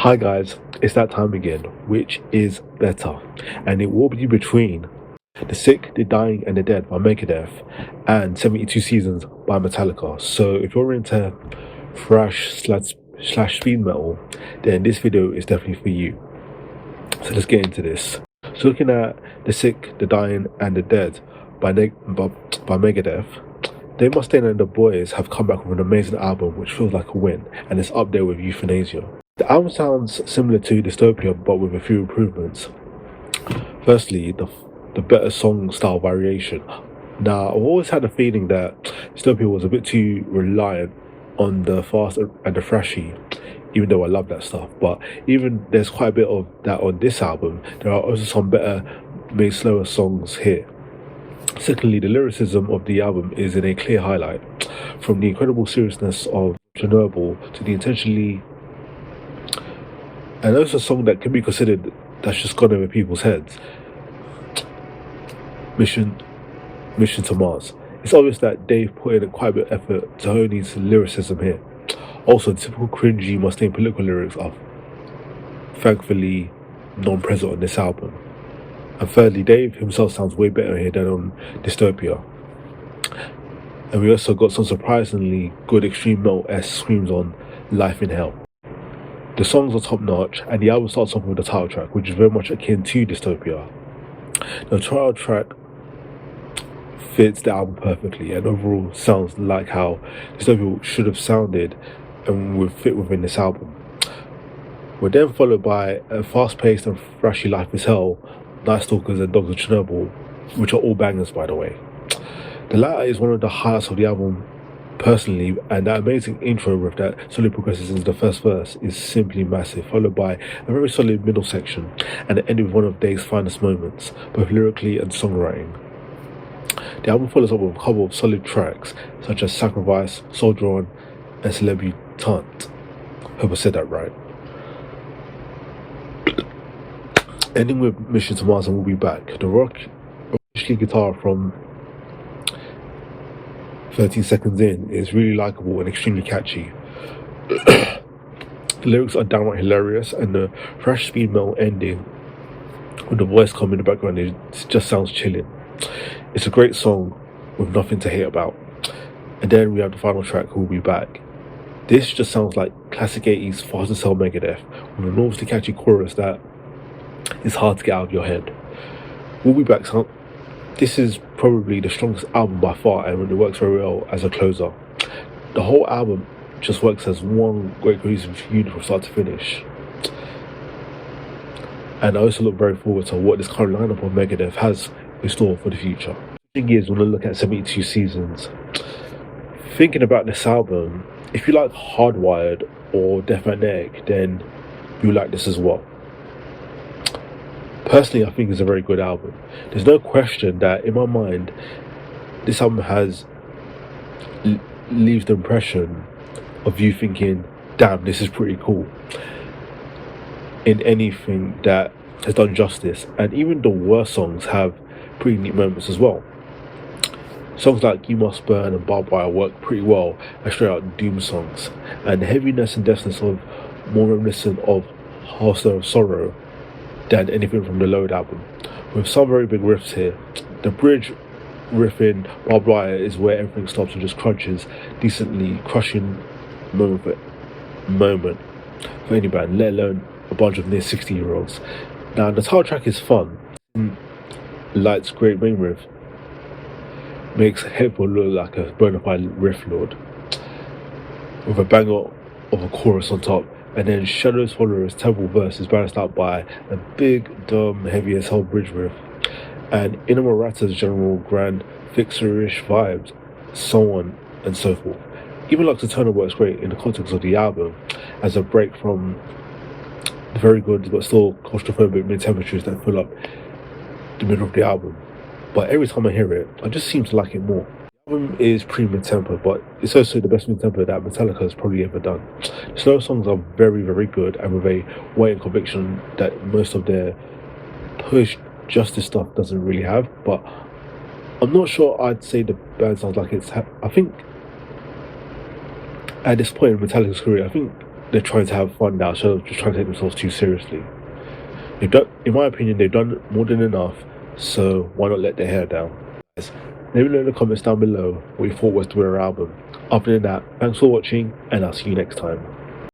Hi guys, it's that time again, which is better, and it will be between The Sick, The Dying, and The Dead by Megadeth and 72 Seasons by Metallica. So if you're into thrash slash speed metal, then this video is definitely for you. So let's get into this. So looking at The Sick, The Dying, and The Dead by Megadeth, They Mustaine and the boys have come back with an amazing album which feels like a win, and it's up there with Euthanasia. The album sounds similar to Dystopia but with a few improvements. Firstly, the better song style variation. Now, I've always had a feeling that Dystopia was a bit too reliant on the fast and the thrashy, even though I love that stuff. But even there's quite a bit of that on this album. There are also some better, maybe slower songs here. Secondly, the lyricism of the album is in a clear highlight, from the incredible seriousness of Chernobyl to the intentionally, and also a song that can be considered that's just gone over people's heads. Mission Mission to Mars. It's obvious that Dave put in quite a bit of effort to hone his lyricism here. Also, the typical cringy Mustaine political lyrics are thankfully non-present on this album. And thirdly, Dave himself sounds way better here than on Dystopia. And we also got some surprisingly good extreme metal-esque screams on Life in Hell. The songs are top notch, and the album starts off with the title track, which is very much akin to Dystopia. The title track fits the album perfectly and overall sounds like how Dystopia should have sounded and would fit within this album. We're then followed by a fast-paced and thrashy Life is Hell, Night Stalkers and Dogs of Chernobyl, which are all bangers by the way. The latter is one of the highlights of the album personally, and that amazing intro riff that slowly progresses into the first verse is simply massive, followed by a very solid middle section and the end with one of Dave's finest moments, both lyrically and songwriting. The album follows up with a couple of solid tracks such as Sacrifice, Soldier On, and Celebutant. Hope I said that right. Ending with Mission to Mars and We'll Be Back. The rock guitar from 13 seconds in is really likable and extremely catchy. The lyrics are downright hilarious, and the thrash speed metal ending with the voice coming in the background, it just sounds chilling. It's a great song with nothing to hate about. And then we have the final track, We'll Be Back. This just sounds like classic 80s fast as hell Megadeth, with an enormously catchy chorus that is hard to get out of your head. We'll Be Back this is probably the strongest album by far, and it works very well as a closer. The whole album just works as one great cohesive unit from start to finish. And I also look very forward to what this current lineup of Megadeth has in store for the future. The thing is, when I look at 72 Seasons, thinking about this album, if you like Hardwired or Death Magnetic, then you like this as well. Personally, I think it's a very good album. There's no question that in my mind, this album leaves the impression of you thinking, damn, this is pretty cool, in anything that has done justice. And even the worst songs have pretty neat moments as well. Songs like You Must Burn and Barbed Wire work pretty well as straight out doom songs, and the heaviness and depthness of more reminiscent of Harvester of Sorrow than anything from the Load album, with some very big riffs here. The bridge riff in Barbed Wire is where everything stops and just crunches decently, crushing moment for any band, let alone a bunch of near 60-year-olds. Now, the title track is fun. Light's great main riff makes Headful look like a bona fide riff lord, with a banger of a chorus on top. And then Shadow's Followers' terrible verse is balanced out by a big, dumb, heavy as hell bridge riff, and Inamorata's general grand fixer-ish vibes, so on and so forth. Even Lux Eternal works great in the context of the album as a break from the very good but still claustrophobic mid-temperatures that fill up the middle of the album. But every time I hear it, I just seem to like it more. The album is pretty mid-tempo, but it's also the best mid-tempo that Metallica has probably ever done. The slow songs are very, very good, and with a weight and conviction that most of their post-justice stuff doesn't really have. But I'm not sure I'd say the band sounds like it's... I think at this point in Metallica's career, I think they're trying to have fun now, so just trying to take themselves too seriously. They've done, in my opinion, they've done more than enough. So why not let their hair down? Guys, let me know in the comments down below what you thought was the winner album. Other than that, thanks for watching, and I'll see you next time.